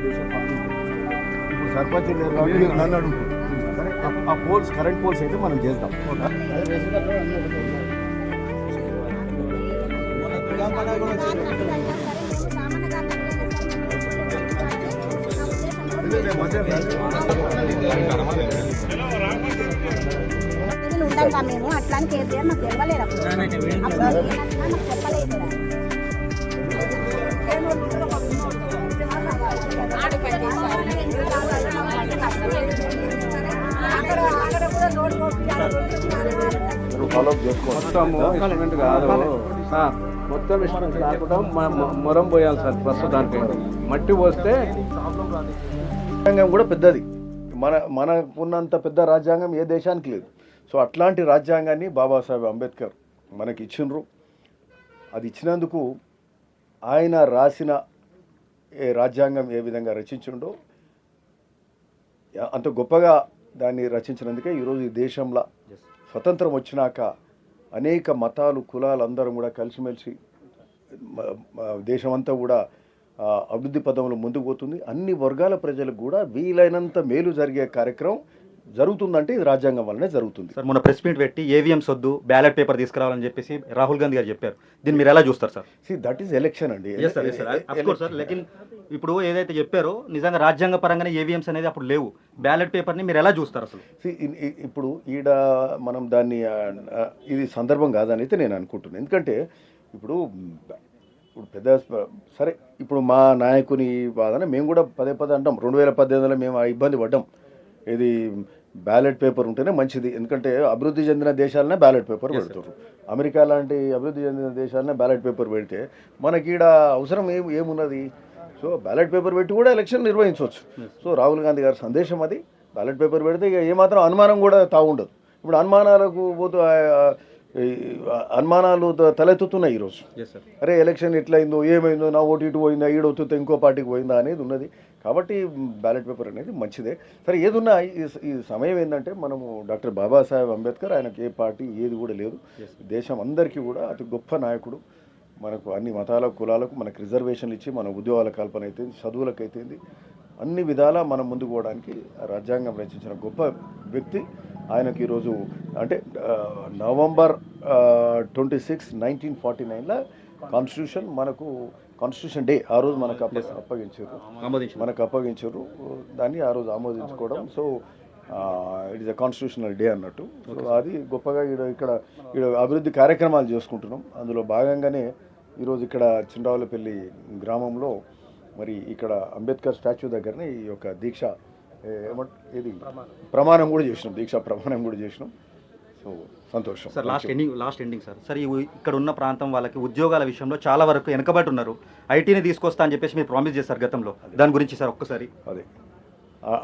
చేసే పని ఇప్పుడు సర్పంచ్ లేరు కాబట్టి నన్ను అడుగుతుంది సరే ఆ పోల్స్ కరెంట్ పోల్స్ అయితే మనం చేద్దాం. ఉంటాం మేము అట్లా అని కేసీఆర్ నాకు తెలియలేదు అప్పుడు చెప్పలేదు. మొత్తం కాకుండా మొరం పోయాలి సార్ ప్రస్తుతానికి మట్టి పోస్తే. రాజ్యాంగం కూడా పెద్దది, మనకున్నంత పెద్ద రాజ్యాంగం ఏ దేశానికి లేదు. సో అట్లాంటి రాజ్యాంగాన్ని బాబాసాహెబ్ అంబేద్కర్ మనకి ఇచ్చిండ్రు. అది ఇచ్చినందుకు ఆయన రాసిన రాజ్యాంగం ఏ విధంగా రచించిండో అంత గొప్పగా దాన్ని రచించినందుకే ఈరోజు ఈ దేశంలో స్వతంత్రం వచ్చినాక అనేక మతాలు కులాలు అందరం కూడా కలిసిమెలిసి దేశమంతా కూడా అభివృద్ధి పదంలో ముందుకు పోతుంది. అన్ని వర్గాల ప్రజలకు కూడా వీలైనంత మేలు జరిగే కార్యక్రమం జరుగుతుందంటే ఇది రాజ్యాంగం వల్లనే జరుగుతుంది. సార్ మొన్న ప్రెస్ మీట్ పెట్టి ఏవిఎంస్ వద్దు బ్యాలెట్ పేపర్ తీసుకురావాలని చెప్పేసి రాహుల్ గాంధీ గారు చెప్పారు. దీన్ని మీరు ఎలా చూస్తారు సార్? దట్ ఈస్ ఎలక్షన్ అండి. సార్ లేకిన్ ఇప్పుడు ఏదైతే చెప్పారో నిజంగా రాజ్యాంగ పరంగానే ఏవిఎంస్ అనేది అప్పుడు లేవు. బ్యాలెట్ పేపర్ని మీరు ఎలా చూస్తారు అసలు? ఇప్పుడు ఈడ మనం దాన్ని ఇది సందర్భం కాదని అయితే నేను అనుకుంటున్నాను. ఎందుకంటే ఇప్పుడు పెద్ద సరే ఇప్పుడు మా నాయకుని వాదన మేము కూడా పదే అంటాం. 2018లో మేము ఇబ్బంది పడ్డాం. ఇది బ్యాలెట్ పేపర్ ఉంటేనే మంచిది, ఎందుకంటే అభివృద్ధి చెందిన దేశాలనే బ్యాలెట్ పేపర్ పెడతారు. అమెరికా లాంటి అభివృద్ధి చెందిన దేశాలనే బ్యాలెట్ పేపర్ పెడితే మనకి ఈడ అవసరం ఏమున్నది? సో బ్యాలెట్ పేపర్ పెట్టి కూడా ఎలక్షన్ నిర్వహించవచ్చు. సో రాహుల్ గాంధీ గారి సందేశం అది. బ్యాలెట్ పేపర్ పెడితే ఇక ఏమాత్రం అనుమానం కూడా తాగుండదు. ఇప్పుడు అనుమానాలు తలెత్తుతున్నాయి ఈరోజు. అరే ఎలక్షన్ ఎట్లయిందో ఏమైందో, నా ఓటు ఇటు పోయిందా, ఈడొత్తుతో ఇంకో పార్టీకి పోయిందా అనేది ఉన్నది. కాబట్టి బ్యాలెట్ పేపర్ అనేది మంచిదే. సరే ఏదున్నా ఈ సమయం ఏంటంటే మనము డాక్టర్ బాబాసాహెబ్ అంబేద్కర్, ఆయనకి ఏ పార్టీ ఏది కూడా లేదు. దేశం అందరికీ కూడా అతి గొప్ప నాయకుడు. మనకు అన్ని మతాల కులాలకు మనకు రిజర్వేషన్లు ఇచ్చి మన ఉద్యోగాల కల్పన అయితే చదువులకైతే అన్ని విధాలా మనం ముందుకు పోవడానికి రాజ్యాంగం రచించిన గొప్ప వ్యక్తి. ఆయనకి ఈరోజు అంటే నవంబర్ 26, 1949లో కాన్స్టిట్యూషన్ మనకు కాన్స్టిట్యూషన్ డే ఆ రోజు మనకు అప్పగించారు. దాన్ని ఆ రోజు ఆమోదించుకోవడం. So it is a constitutional day అన్నట్టు. సో అది గొప్పగా ఇక్కడ అభివృద్ధి కార్యక్రమాలు చేసుకుంటున్నాం. అందులో భాగంగానే ఈరోజు ఇక్కడ చిండ్రావులపల్లి గ్రామంలో మరి ఇక్కడ అంబేద్కర్ స్టాచ్యూ దగ్గరనే ఈ యొక్క దీక్ష ప్రమాణం కూడా చేసినాం. దీక్షా ప్రమాణం కూడా చేసినాం. సో సంతోషం సార్. లాస్ట్ ఎండింగ్ సార్ ఇక్కడ ఉన్న ప్రాంతం వాళ్ళకి ఉద్యోగాల విషయంలో చాలా వరకు వెనకబడి ఉన్నారు. ఐటీని తీసుకొస్తా అని చెప్పేసి మీరు ప్రామిస్ చేశారు గతంలో. దాని గురించి సార్ ఒక్కసారి. అదే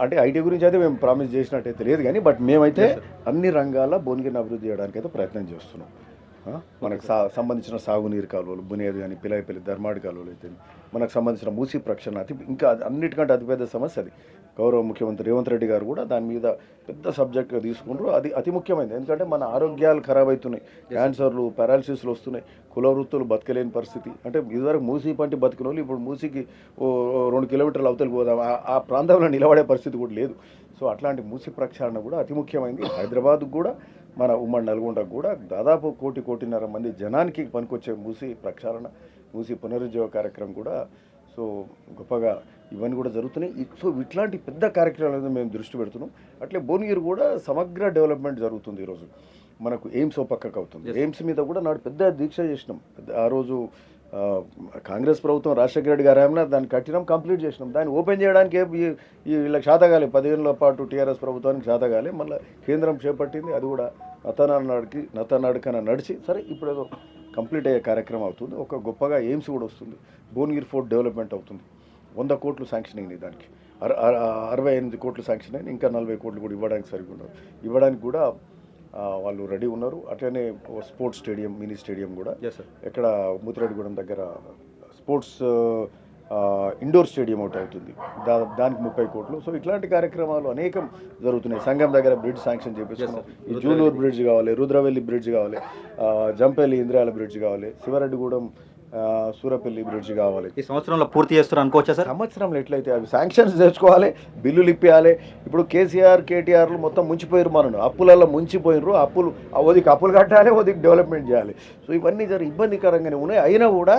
అంటే ఐటీ గురించి అయితే మేము ప్రామిస్ చేసినట్టయితే లేదు కానీ బట్ మేమైతే అన్ని రంగాల భువనగిరిని అభివృద్ధి చేయడానికి అయితే ప్రయత్నం చేస్తున్నాం. మనకు సంబంధించిన సాగునీరు కాలువలు, బునియాది కానీ పిలాయిపల్లి ధర్మాడి కాలువలు అయితే, మనకు సంబంధించిన మూసీ ప్రక్షాళన ఇంకా అన్నిటికంటే అతిపెద్ద సమస్య అది. గౌరవ ముఖ్యమంత్రి రేవంత్ రెడ్డి గారు కూడా దాని మీద పెద్ద సబ్జెక్ట్గా తీసుకుంటారు. అది అతి ముఖ్యమైనది. ఎందుకంటే మన ఆరోగ్యాలు ఖరాబ్ అవుతున్నాయి, క్యాన్సర్లు, పారాలసిస్లు వస్తున్నాయి, కుల వృత్తులు బతకలేని పరిస్థితి. అంటే ఇదివరకు మూసీ పంటి బతికిన వాళ్ళు ఇప్పుడు మూసీకి 2 కిలోమీటర్లు అవతలికి పోదాం, ఆ ప్రాంతంలో నిలబడే పరిస్థితి కూడా లేదు. సో అట్లాంటి మూసీ ప్రక్షాళన కూడా అతి ముఖ్యమైనది. హైదరాబాద్కు కూడా మన ఉమ్మడి నల్గొండకు కూడా దాదాపు 1.5 మంది జనానికి పనికొచ్చే మూసీ ప్రక్షాళన, మూసీ పునరుజ్జీవ కార్యక్రమం కూడా సో గొప్పగా ఇవన్నీ కూడా జరుగుతున్నాయి. సో ఇట్లాంటి పెద్ద కార్యక్రమాల మేము దృష్టి పెడుతున్నాం. అట్లే భువనగిరి కూడా సమగ్ర డెవలప్మెంట్ జరుగుతుంది. ఈరోజు మనకు ఎయిమ్స్ పక్కకు అవుతుంది. ఎయిమ్స్ మీద కూడా నాడు పెద్ద దీక్ష చేసినాం. ఆ రోజు కాంగ్రెస్ ప్రభుత్వం రాజశేఖర రెడ్డి గారు ఏమన్నా దాన్ని కట్టినాం, కంప్లీట్ చేసినాం. దాన్ని ఓపెన్ చేయడానికి వీళ్ళకి శాతగాలి 10 ఏళ్ళ పాటు టీఆర్ఎస్ ప్రభుత్వానికి శాతగాలి. మళ్ళీ కేంద్రం చేపట్టింది. అది కూడా నత్తనాడుకన నడిచి సరే ఇప్పుడు ఏదో కంప్లీట్ అయ్యే కార్యక్రమం అవుతుంది. ఒక గొప్పగా ఎయిమ్స్ కూడా వస్తుంది. భువనగిరి ఫోర్ట్ డెవలప్మెంట్ అవుతుంది. 100 కోట్లు శాంక్షన్ అయింది. దానికి 68 కోట్లు శాంక్షన్ అయింది. ఇంకా 40 కోట్లు కూడా ఇవ్వడానికి సరిగ్గా ఉన్నారు. ఇవ్వడానికి కూడా వాళ్ళు రెడీ ఉన్నారు. అట్లనే స్పోర్ట్స్ స్టేడియం, మినీ స్టేడియం కూడా ఎక్కడ ముతిరెడ్డిగూడెం దగ్గర స్పోర్ట్స్ ఇండోర్ స్టేడియం ఒకటి అవుతుంది. దానికి 30 కోట్లు. సో ఇట్లాంటి కార్యక్రమాలు అనేకం జరుగుతున్నాయి. సంగం దగ్గర బ్రిడ్జ్ శాంక్షన్ చేపిస్తున్నాం. ఈ జూలూరు బ్రిడ్జ్ కావాలి, రుద్రవెల్లి బ్రిడ్జ్ కావాలి, జంపల్లి ఇంద్రాల బ్రిడ్జ్ కావాలి, శివరెడ్డిగూడెం సూరపల్లి బ్రిడ్జ్ కావాలి. ఈ సంవత్సరంలో పూర్తి చేస్తారు అనుకోవచ్చా సార్? సంవత్సరంలో ఎట్లయితే అవి శాంక్షన్స్ తెచ్చుకోవాలి, బిల్లులు ఇప్పించాలి. ఇప్పుడు కేసీఆర్ కేటీఆర్లు మొత్తం ముంచిపోయారు, మనను అప్పులలో ముంచిపోయినరు. ఓదికి అప్పులు కట్టాలి, ఓదికి డెవలప్మెంట్ చేయాలి. సో ఇవన్నీ ఇబ్బందికరంగానే ఉన్నాయి. అయినా కూడా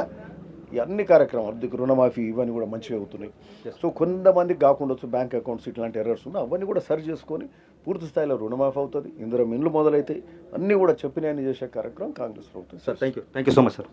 ఈ అన్ని కార్యక్రమాలు రుణమాఫీ ఇవన్నీ కూడా మంచిగా అవుతున్నాయి. సో కొంతమందికి కాకుండా బ్యాంక్ అకౌంట్స్ ఇట్లాంటి ఎర్రర్స్ ఉన్నాయి, అవన్నీ కూడా సరి చేసుకొని పూర్తి స్థాయిలో రుణమాఫీ అవుతుంది. ఇందులో మిన్లు మొదలైతే అన్నీ కూడా చెప్పినవన్నీ చేసే కార్యక్రమం కాంగ్రెస్ ప్రభుత్వం. Sir thank you so much sir.